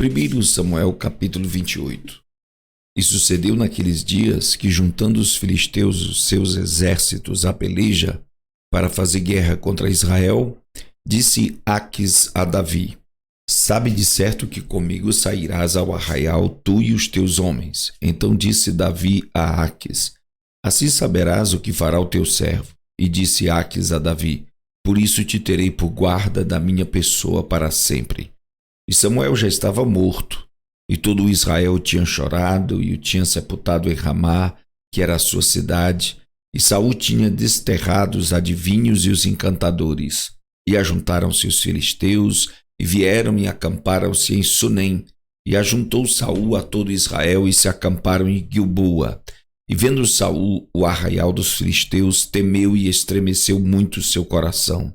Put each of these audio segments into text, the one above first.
1 Samuel capítulo 28. E sucedeu naqueles dias que, juntando os filisteus os seus exércitos à peleja para fazer guerra contra Israel, disse Aquis a Davi: sabe de certo que comigo sairás ao arraial, tu e os teus homens. Então disse Davi a Aquis: assim saberás o que fará o teu servo. E disse Aquis a Davi: por isso te terei por guarda da minha pessoa para sempre. E Samuel já estava morto, e todo o Israel tinha chorado e o tinha sepultado em Ramá, que era a sua cidade, e Saul tinha desterrado os adivinhos e os encantadores. E ajuntaram-se os filisteus, e vieram e acamparam-se em Sunem, e ajuntou Saul a todo Israel, e se acamparam em Gilboa. E vendo Saul o arraial dos filisteus, temeu e estremeceu muito o seu coração.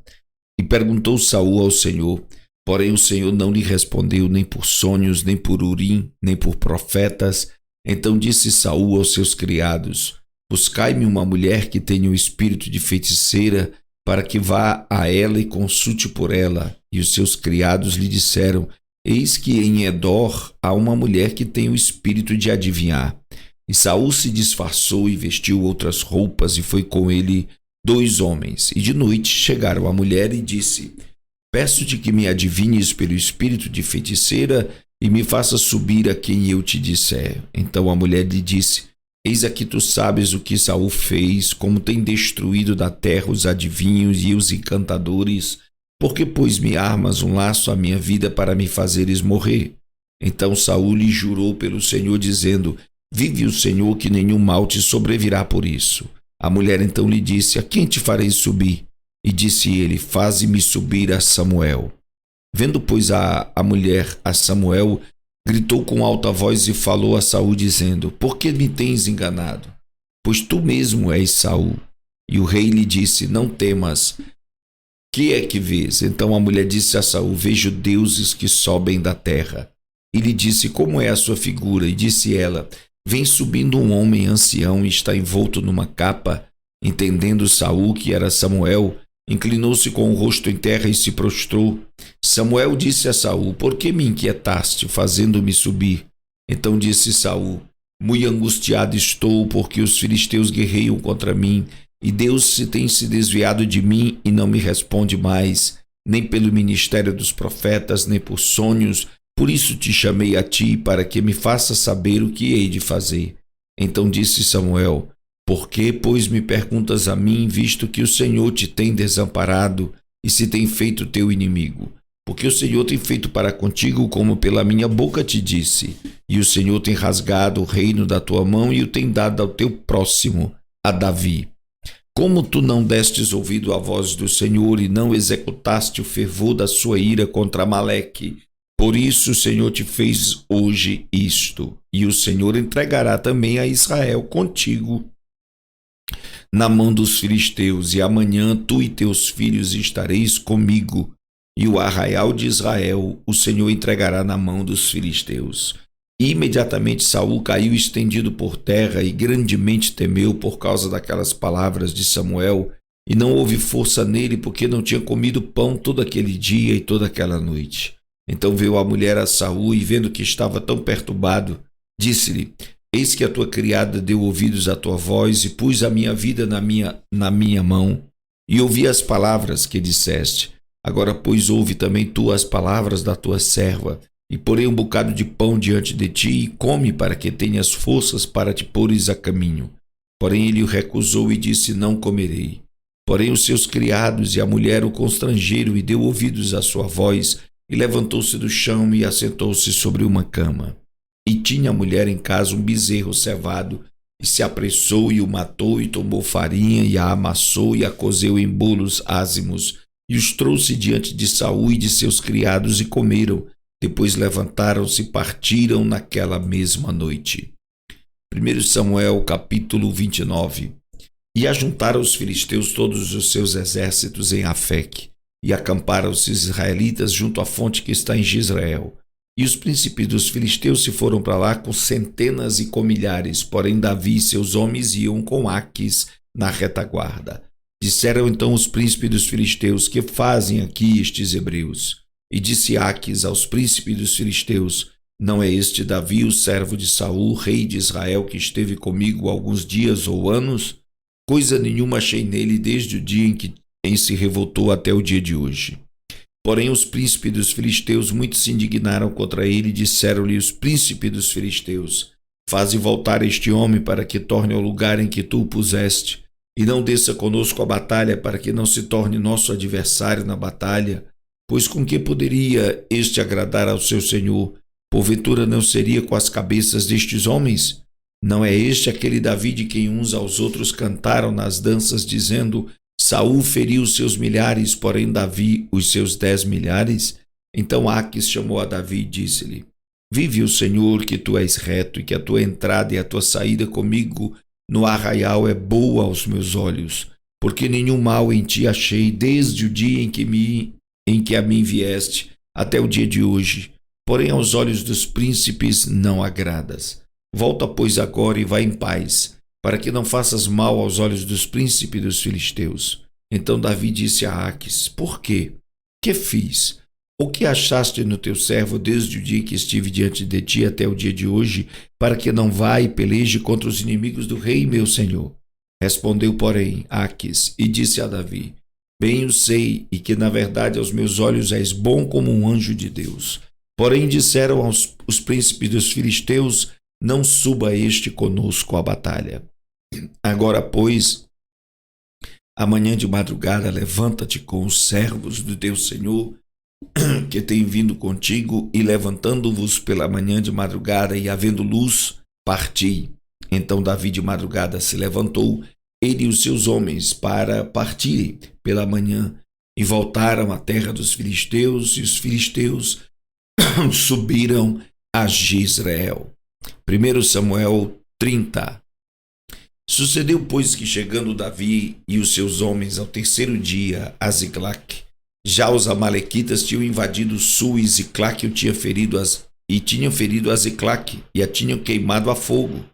E perguntou Saul ao Senhor, porém o Senhor não lhe respondeu nem por sonhos, nem por Urim, nem por profetas. Então disse Saul aos seus criados: buscai-me uma mulher que tenha o espírito de feiticeira, para que vá a ela e consulte por ela. E os seus criados lhe disseram: eis que em Edor há uma mulher que tem o espírito de adivinhar. E Saul se disfarçou e vestiu outras roupas, e foi com ele 2 homens. E de noite chegaram a mulher e disse: peço-te que me adivinhes pelo espírito de feiticeira e me faças subir a quem eu te disser. Então a mulher lhe disse: eis aqui tu sabes o que Saul fez, como tem destruído da terra os adivinhos e os encantadores, porque pois me armas um laço à minha vida para me fazeres morrer. Então Saul lhe jurou pelo Senhor, dizendo: vive o Senhor, que nenhum mal te sobrevirá por isso. A mulher então lhe disse: a quem te farei subir? E disse ele: faze-me subir a Samuel. Vendo, pois, a mulher a Samuel, gritou com alta voz e falou a Saul, dizendo: por que me tens enganado? Pois tu mesmo és Saul. E o rei lhe disse: não temas. Que é que vês? Então a mulher disse a Saul: vejo deuses que sobem da terra. E lhe disse: como é a sua figura? E disse ela: vem subindo um homem ancião e está envolto numa capa. Entendendo Saul que era Samuel, inclinou-se com o rosto em terra e se prostrou. Samuel disse a Saul: por que me inquietaste, fazendo-me subir? Então disse Saul: muito angustiado estou, porque os filisteus guerreiam contra mim, e Deus se tem se desviado de mim e não me responde mais, nem pelo ministério dos profetas, nem por sonhos. Por isso te chamei a ti, para que me faças saber o que hei de fazer. Então disse Samuel: por que, pois, me perguntas a mim, visto que o Senhor te tem desamparado e se tem feito teu inimigo? Porque o Senhor tem feito para contigo como pela minha boca te disse, e o Senhor tem rasgado o reino da tua mão e o tem dado ao teu próximo, a Davi. Como tu não destes ouvido à voz do Senhor e não executaste o fervor da sua ira contra Amaleque, por isso o Senhor te fez hoje isto, e o Senhor entregará também a Israel contigo na mão dos filisteus, e amanhã tu e teus filhos estareis comigo, e o arraial de Israel o Senhor entregará na mão dos filisteus. E imediatamente Saul caiu estendido por terra e grandemente temeu por causa daquelas palavras de Samuel, e não houve força nele, porque não tinha comido pão todo aquele dia e toda aquela noite. Então veio a mulher a Saul, e vendo que estava tão perturbado, disse-lhe: eis que a tua criada deu ouvidos à tua voz, e pus a minha vida na minha mão, e ouvi as palavras que disseste. Agora, pois, ouve também tu as palavras da tua serva, e porei um bocado de pão diante de ti, e come, para que tenhas forças para te pôres a caminho. Porém ele o recusou e disse: não comerei. Porém os seus criados e a mulher o constrangeram, e deu ouvidos à sua voz, e levantou-se do chão e assentou-se sobre uma cama. E tinha a mulher em casa um bezerro cevado, e se apressou e o matou, e tomou farinha, e a amassou, e a cozeu em bolos ázimos, e os trouxe diante de Saul e de seus criados, e comeram. Depois levantaram-se e partiram naquela mesma noite. 1 Samuel capítulo 29. E ajuntaram os filisteus todos os seus exércitos em Afeque, e acamparam-se os israelitas junto à fonte que está em Jezreel. E os príncipes dos filisteus se foram para lá com centenas e com milhares, porém Davi e seus homens iam com Aquis na retaguarda. Disseram então os príncipes dos filisteus: que fazem aqui estes hebreus? E disse Aquis aos príncipes dos filisteus: Não é este Davi, o servo de Saul, rei de Israel, que esteve comigo alguns dias ou anos? Coisa nenhuma achei nele desde o dia em se revoltou até o dia de hoje. Porém os príncipes dos filisteus muito se indignaram contra ele e disseram-lhe os príncipes dos filisteus: Faze voltar este homem para que torne ao lugar em que tu o puseste, e não desça conosco a batalha, para que não se torne nosso adversário na batalha. Pois com que poderia este agradar ao seu senhor? Porventura não seria com as cabeças destes homens? Não é este aquele Davi de quem uns aos outros cantaram nas danças, dizendo: Saul feriu os seus milhares, porém Davi os seus 10 milhares? Então Aquis chamou a Davi e disse-lhe: Vive o Senhor, que tu és reto, e que a tua entrada e a tua saída comigo no arraial é boa aos meus olhos, porque nenhum mal em ti achei desde o dia em que a mim vieste até o dia de hoje. Porém aos olhos dos príncipes não agradas. Volta, pois, agora e vai em paz, para que não faças mal aos olhos dos príncipes dos filisteus. Então Davi disse a Aquis: Por quê? Que fiz? O que achaste no teu servo desde o dia em que estive diante de ti até o dia de hoje, para que não vá e peleje contra os inimigos do rei, meu senhor? Respondeu, porém, Aquis e disse a Davi: Bem o sei, e que na verdade aos meus olhos és bom como um anjo de Deus. Porém disseram os príncipes dos filisteus: Não suba este conosco à batalha. Agora, pois, amanhã de madrugada levanta-te com os servos do teu senhor, que tem vindo contigo, e levantando-vos pela manhã de madrugada e havendo luz, parti. Então Davi de madrugada se levantou, ele e os seus homens, para partirem pela manhã, e voltaram à terra dos filisteus, e os filisteus subiram a Jezreel. 1 Samuel 30. Sucedeu, pois, que chegando Davi e os seus homens ao terceiro dia a Ziclac, já os amalequitas tinham invadido o sul, e Ziclac tinham ferido a Ziclac e a tinham queimado a fogo,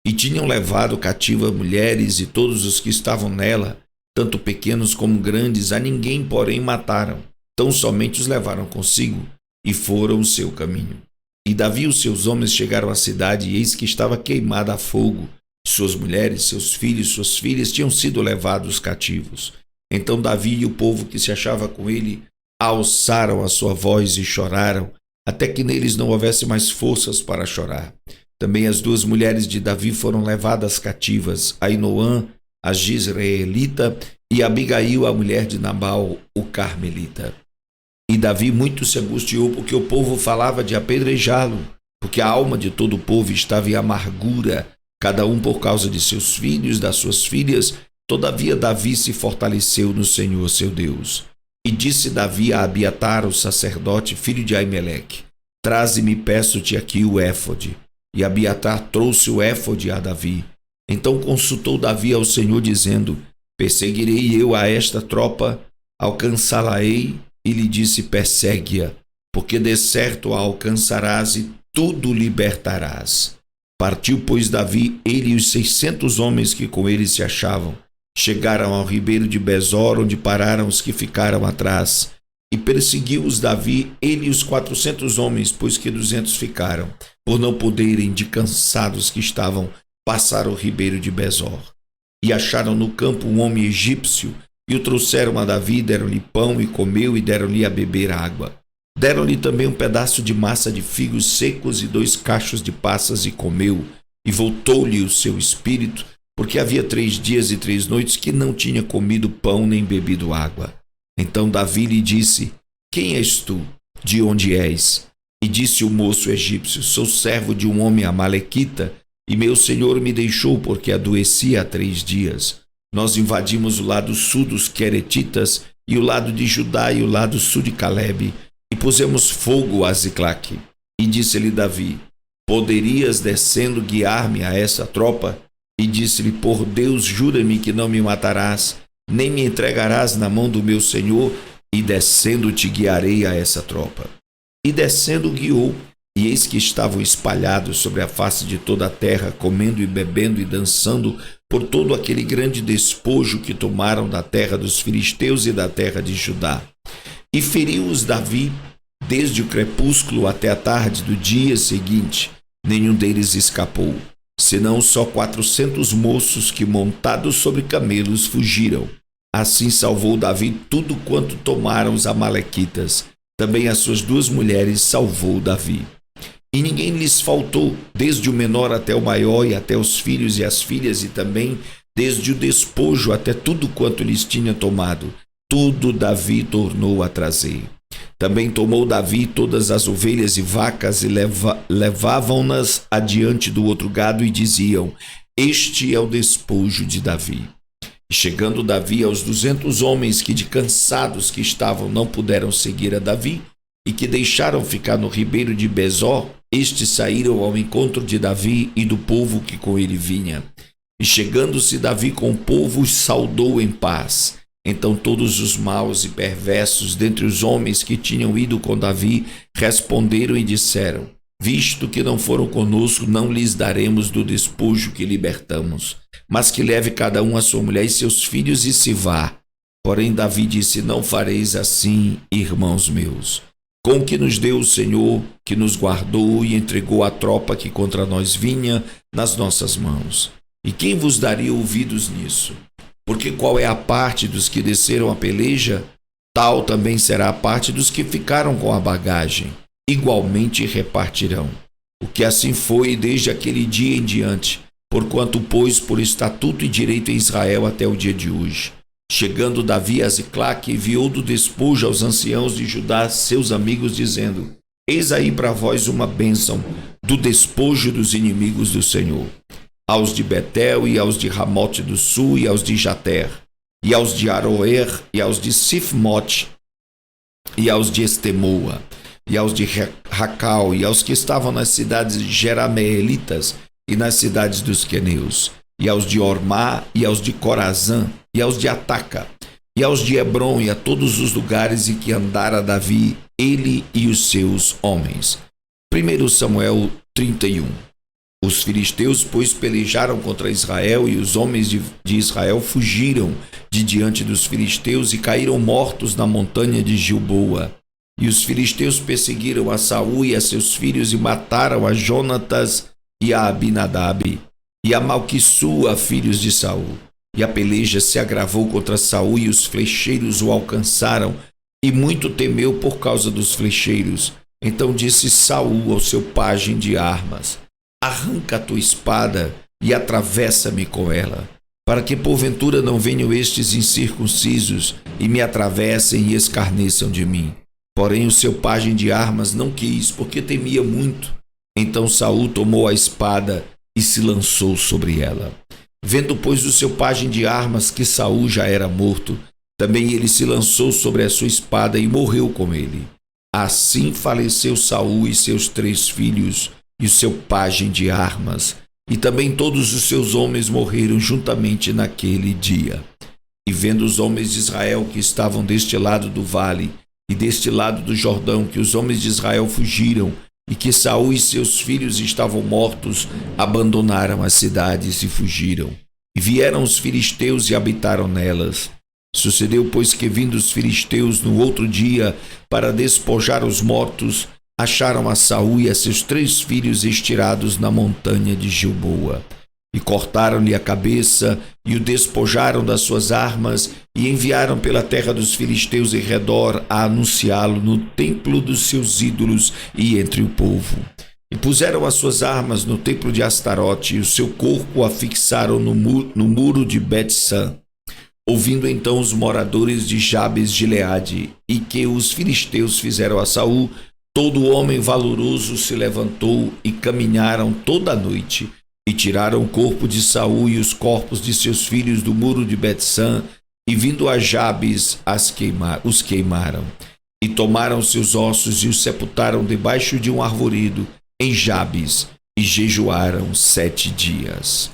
e tinham levado cativa mulheres e todos os que estavam nela, tanto pequenos como grandes, a ninguém, porém, mataram, tão somente os levaram consigo, e foram o seu caminho. E Davi e os seus homens chegaram à cidade, e eis que estava queimada a fogo. Suas mulheres, seus filhos, suas filhas tinham sido levados cativos. Então Davi e o povo que se achava com ele alçaram a sua voz e choraram, até que neles não houvesse mais forças para chorar. Também as 2 mulheres de Davi foram levadas cativas, Ainoã, a Jezreelita, e Abigail, a mulher de Nabal, o Carmelita. E Davi muito se angustiou, porque o povo falava de apedrejá-lo, porque a alma de todo o povo estava em amargura, cada um por causa de seus filhos, das suas filhas. Todavia Davi se fortaleceu no Senhor seu Deus. E disse Davi a Abiatar, o sacerdote, filho de Aimeleque: Traze-me, peço-te aqui, o éfode. E Abiatar trouxe o éfode a Davi. Então consultou Davi ao Senhor, dizendo: Perseguirei eu a esta tropa, alcançá-la-ei? E lhe disse: Persegue-a, porque de certo a alcançarás e tudo libertarás. Partiu, pois, Davi, ele e os 600 homens que com ele se achavam. Chegaram ao ribeiro de Besor, onde pararam os que ficaram atrás. E perseguiu-os Davi, ele e os 400 homens, pois que 200 ficaram, por não poderem, de cansados que estavam, passar o ribeiro de Besor. E acharam no campo um homem egípcio, e o trouxeram a Davi, deram-lhe pão e comeu, e deram-lhe a beber água. Deram-lhe também um pedaço de massa de figos secos e 2 cachos de passas, e comeu, e voltou-lhe o seu espírito, porque havia 3 dias e 3 noites que não tinha comido pão nem bebido água. Então Davi lhe disse: Quem és tu? De onde és? E disse o moço egípcio: Sou servo de um homem amalequita, e meu senhor me deixou porque adoecia há 3 dias. Nós invadimos o lado sul dos Queretitas, e o lado de Judá, e o lado sul de Calebe, e pusemos fogo a Ziclac. E disse-lhe Davi: Poderias, descendo, guiar-me a essa tropa? E disse-lhe: Por Deus, jura-me que não me matarás, nem me entregarás na mão do meu senhor, e descendo te guiarei a essa tropa. E descendo guiou, e eis que estavam espalhados sobre a face de toda a terra, comendo e bebendo e dançando por todo aquele grande despojo que tomaram da terra dos filisteus e da terra de Judá. E feriu-os Davi desde o crepúsculo até a tarde do dia seguinte, nenhum deles escapou, senão só 400 moços que, montados sobre camelos, fugiram. Assim salvou Davi tudo quanto tomaram os amalequitas. Também as suas 2 mulheres salvou Davi. E ninguém lhes faltou, desde o menor até o maior, e até os filhos e as filhas, e também desde o despojo até tudo quanto lhes tinha tomado. Tudo Davi tornou a trazer. Também tomou Davi todas as ovelhas e vacas e levavam-nas adiante do outro gado e diziam: este é o despojo de Davi. E chegando Davi aos 200 homens que de cansados que estavam não puderam seguir a Davi e que deixaram ficar no ribeiro de Besor, estes saíram ao encontro de Davi e do povo que com ele vinha. E chegando-se Davi com o povo, os saudou em paz. Então todos os maus e perversos dentre os homens que tinham ido com Davi responderam e disseram: visto que não foram conosco, não lhes daremos do despojo que libertamos, mas que leve cada um a sua mulher e seus filhos e se vá. Porém Davi disse: não fareis assim, irmãos meus. Com o que nos deu o Senhor, que nos guardou e entregou a tropa que contra nós vinha nas nossas mãos. E quem vos daria ouvidos nisso? Porque qual é a parte dos que desceram a peleja, tal também será a parte dos que ficaram com a bagagem. Igualmente repartirão. O que assim foi desde aquele dia em diante, porquanto pôs por estatuto e direito em Israel até o dia de hoje. Chegando Davi a Ziclague, enviou do despojo aos anciãos de Judá, seus amigos, dizendo: eis aí para vós uma bênção do despojo dos inimigos do Senhor. Aos de Betel, e aos de Ramote do Sul, e aos de Jater, e aos de Aroer, e aos de Sifmote, e aos de Estemoa, e aos de Racal, e aos que estavam nas cidades jerameelitas, e nas cidades dos queneus, e aos de Ormá, e aos de Corazã, e aos de Ataca, e aos de Hebron, e a todos os lugares em que andara Davi, ele e os seus homens. 1 Samuel 31. Os filisteus, pois, pelejaram contra Israel, e os homens de Israel fugiram de diante dos filisteus e caíram mortos na montanha de Gilboa. E os filisteus perseguiram a Saul e a seus filhos e mataram a Jonatas e a Abinadab e a Malquissua, filhos de Saul. E a peleja se agravou contra Saul, e os flecheiros o alcançaram, e muito temeu por causa dos flecheiros. Então disse Saul ao seu pajem de armas: arranca a tua espada e atravessa-me com ela, para que porventura não venham estes incircuncisos e me atravessem e escarneçam de mim. Porém o seu pajem de armas não quis, porque temia muito. Então Saul tomou a espada e se lançou sobre ela. Vendo, pois, o seu pajem de armas que Saul já era morto, também ele se lançou sobre a sua espada e morreu com ele. Assim faleceu Saul e seus 3 filhos, e o seu pajem de armas, e também todos os seus homens morreram juntamente naquele dia. E vendo os homens de Israel que estavam deste lado do vale e deste lado do Jordão, que os homens de Israel fugiram, e que Saul e seus filhos estavam mortos, abandonaram as cidades e fugiram. E vieram os filisteus e habitaram nelas. Sucedeu, pois, que vindo os filisteus no outro dia para despojar os mortos, acharam a Saul e a seus 3 filhos estirados na montanha de Gilboa. E cortaram-lhe a cabeça e o despojaram das suas armas e enviaram pela terra dos filisteus em redor a anunciá-lo no templo dos seus ídolos e entre o povo. E puseram as suas armas no templo de Astarote, e o seu corpo afixaram no muro de Bet-san. Ouvindo então os moradores de Jabes Gileade e que os filisteus fizeram a Saul, todo homem valoroso se levantou e caminharam toda a noite e tiraram o corpo de Saul e os corpos de seus filhos do muro de Bet-san e vindo a Jabes os queimaram e tomaram seus ossos e os sepultaram debaixo de um arvoredo em Jabes e jejuaram 7 dias.